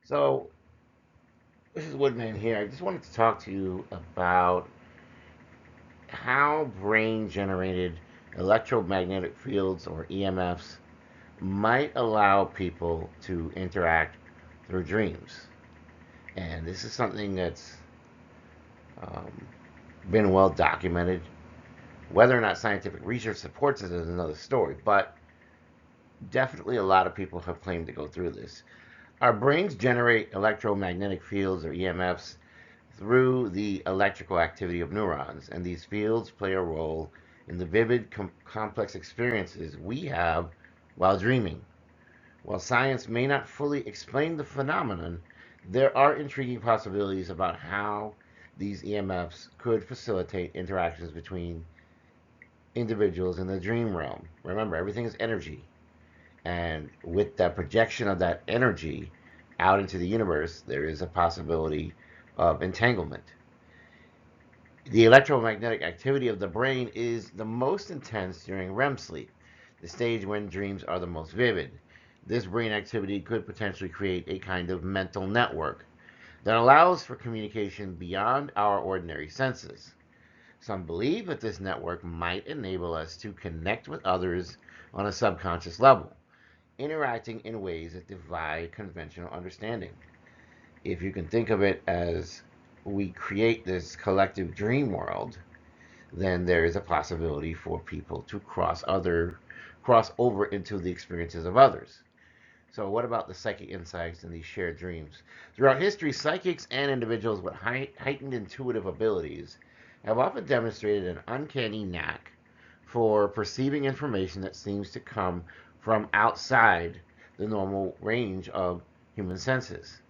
So, this is Woodman here. I just wanted to talk to you about how brain generated electromagnetic fields, or EMFs, might allow people to interact through dreams. And this is something that's um, been well documented. Whether or not scientific research supports it is another story, but definitely a lot of people have claimed to go through this. Our brains generate electromagnetic fields, or EMFs, through the electrical activity of neurons, and these fields play a role in the vivid, complex experiences we have while dreaming. While science may not fully explain the phenomenon, there are intriguing possibilities about how these EMFs could facilitate interactions between individuals in the dream realm. Remember, everything is energy, and with the projection of that energy out into the universe, there is a possibility of entanglement. The electromagnetic activity of the brain is the most intense during REM sleep, the stage when dreams are the most vivid. This brain activity could potentially create a kind of mental network that allows for communication beyond our ordinary senses. Some believe that this network might enable us to connect with others on a subconscious level, interacting in ways that defy conventional understanding. If you can think of it as we create this collective dream world, then there is a possibility for people to cross over into the experiences of others. So what about the psychic insights and these shared dreams? Throughout history, psychics and individuals with heightened intuitive abilities have often demonstrated an uncanny knack for perceiving information that seems to come from outside the normal range of human senses.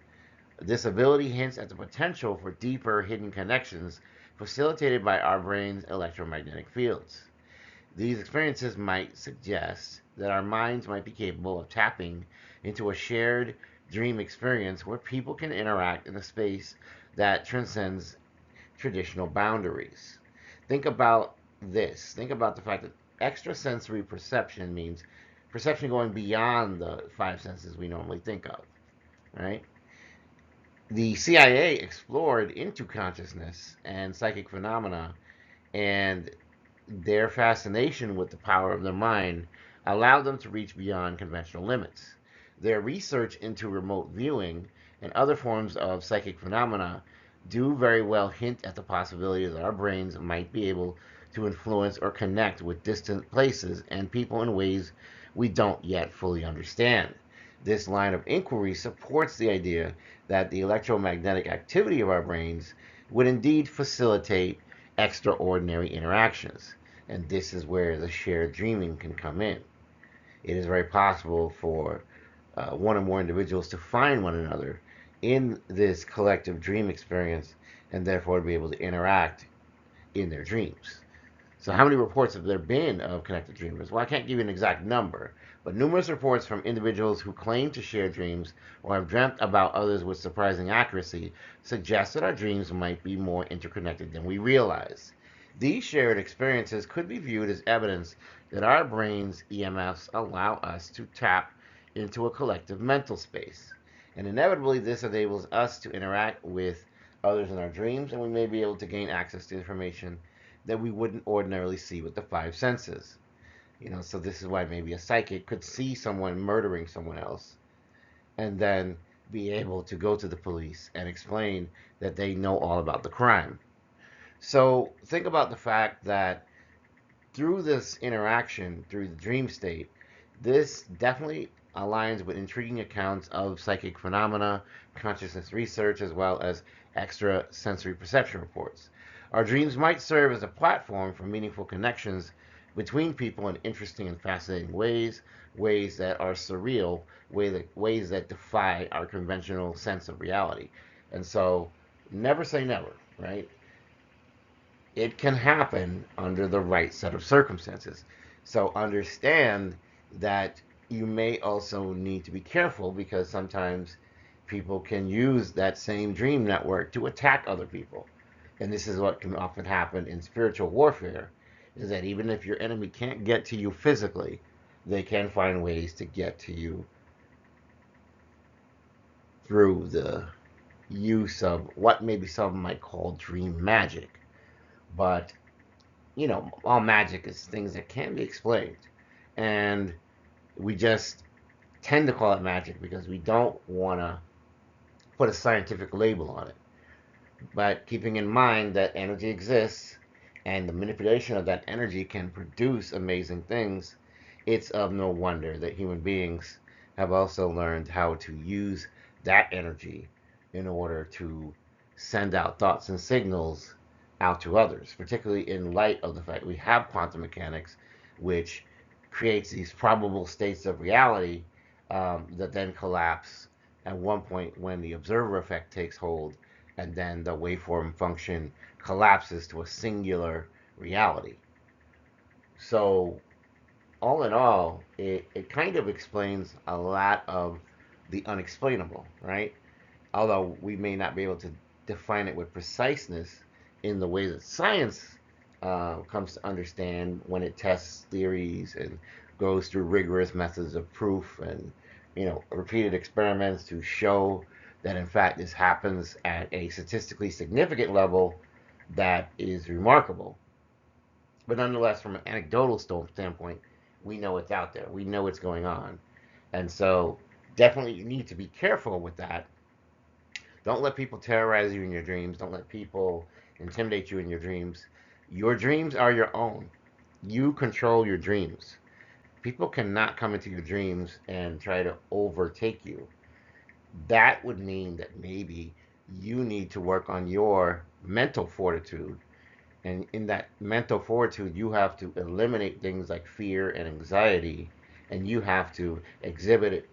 This ability hints at the potential for deeper hidden connections facilitated by our brain's electromagnetic fields. These experiences might suggest that our minds might be capable of tapping into a shared dream experience where people can interact in a space that transcends traditional boundaries. Think about this. Think about the fact that extrasensory perception means perception going beyond the five senses we normally think of, right? The CIA explored into consciousness and psychic phenomena, and their fascination with the power of the mind allowed them to reach beyond conventional limits. Their research into remote viewing and other forms of psychic phenomena do very well hint at the possibility that our brains might be able to influence or connect with distant places and people in ways we don't yet fully understand. This line of inquiry supports the idea that the electromagnetic activity of our brains would indeed facilitate extraordinary interactions. And this is where the shared dreaming can come in. It is very possible for one or more individuals to find one another in this collective dream experience and therefore be able to interact in their dreams. So, how many reports have there been of connected dreamers? Well, I can't give you an exact number, but numerous reports from individuals who claim to share dreams or have dreamt about others with surprising accuracy suggest that our dreams might be more interconnected than we realize. These shared experiences could be viewed as evidence that our brain's EMFs allow us to tap into a collective mental space. And inevitably, this enables us to interact with others in our dreams, and we may be able to gain access to information that we wouldn't ordinarily see with the five senses. So this is why maybe a psychic could see someone murdering someone else and then be able to go to the police and explain that they know all about the crime. So think about the fact that through this interaction, through the dream state, this definitely aligns with intriguing accounts of psychic phenomena, consciousness research, as well as extrasensory perception reports. Our dreams might serve as a platform for meaningful connections between people in interesting and fascinating ways, ways that are surreal, ways that defy our conventional sense of reality. And so, never say never, right? It can happen under the right set of circumstances. So understand that you may also need to be careful because sometimes people can use that same dream network to attack other people. And this is what can often happen in spiritual warfare is that even if your enemy can't get to you physically, they can find ways to get to you through the use of what maybe some might call dream magic. But, all magic is things that can be explained. And we just tend to call it magic because we don't want to put a scientific label on it. But keeping in mind that energy exists and the manipulation of that energy can produce amazing things, it's of no wonder that human beings have also learned how to use that energy in order to send out thoughts and signals out to others, particularly in light of the fact we have quantum mechanics, which creates these probable states of reality that then collapse at one point when the observer effect takes hold, and then the waveform function collapses to a singular reality. So, all in all, it kind of explains a lot of the unexplainable, right? Although we may not be able to define it with preciseness in the way that science comes to understand when it tests theories and goes through rigorous methods of proof and repeated experiments to show that in fact this happens at a statistically significant level that is remarkable. But nonetheless, from an anecdotal standpoint, we know it's out there. We know it's going on. And so definitely you need to be careful with that. Don't let people terrorize you in your dreams. Don't let people intimidate you in your dreams. Your dreams are your own. You control your dreams. People cannot come into your dreams and try to overtake you. That would mean that maybe you need to work on your mental fortitude. And in that mental fortitude, you have to eliminate things like fear and anxiety, and you have to exhibit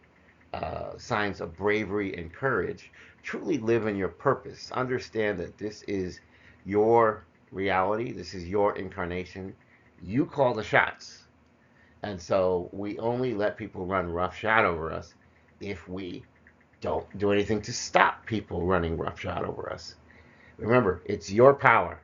signs of bravery and courage. Truly live in your purpose. Understand that this is your reality, this is your incarnation. You call the shots. And so we only let people run roughshod over us if we don't do anything to stop people running roughshod over us. Remember, it's your power.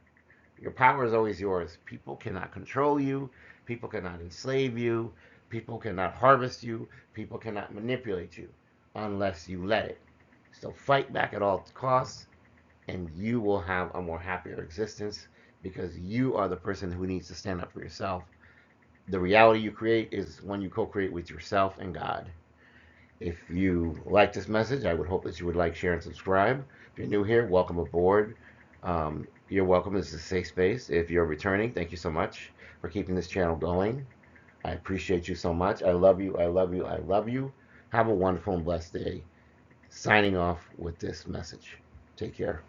Your power is always yours. People cannot control you. People cannot enslave you. People cannot harvest you. People cannot manipulate you unless you let it. So fight back at all costs, and you will have a more happier existence because you are the person who needs to stand up for yourself. The reality you create is one you co-create with yourself and God. If you like this message, I would hope that you would like, share, and subscribe. If you're new here, welcome aboard. You're welcome. This is a safe space. If you're returning, thank you so much for keeping this channel going. I appreciate you so much. I love you. I love you. I love you. Have a wonderful and blessed day. Signing off with this message. Take care.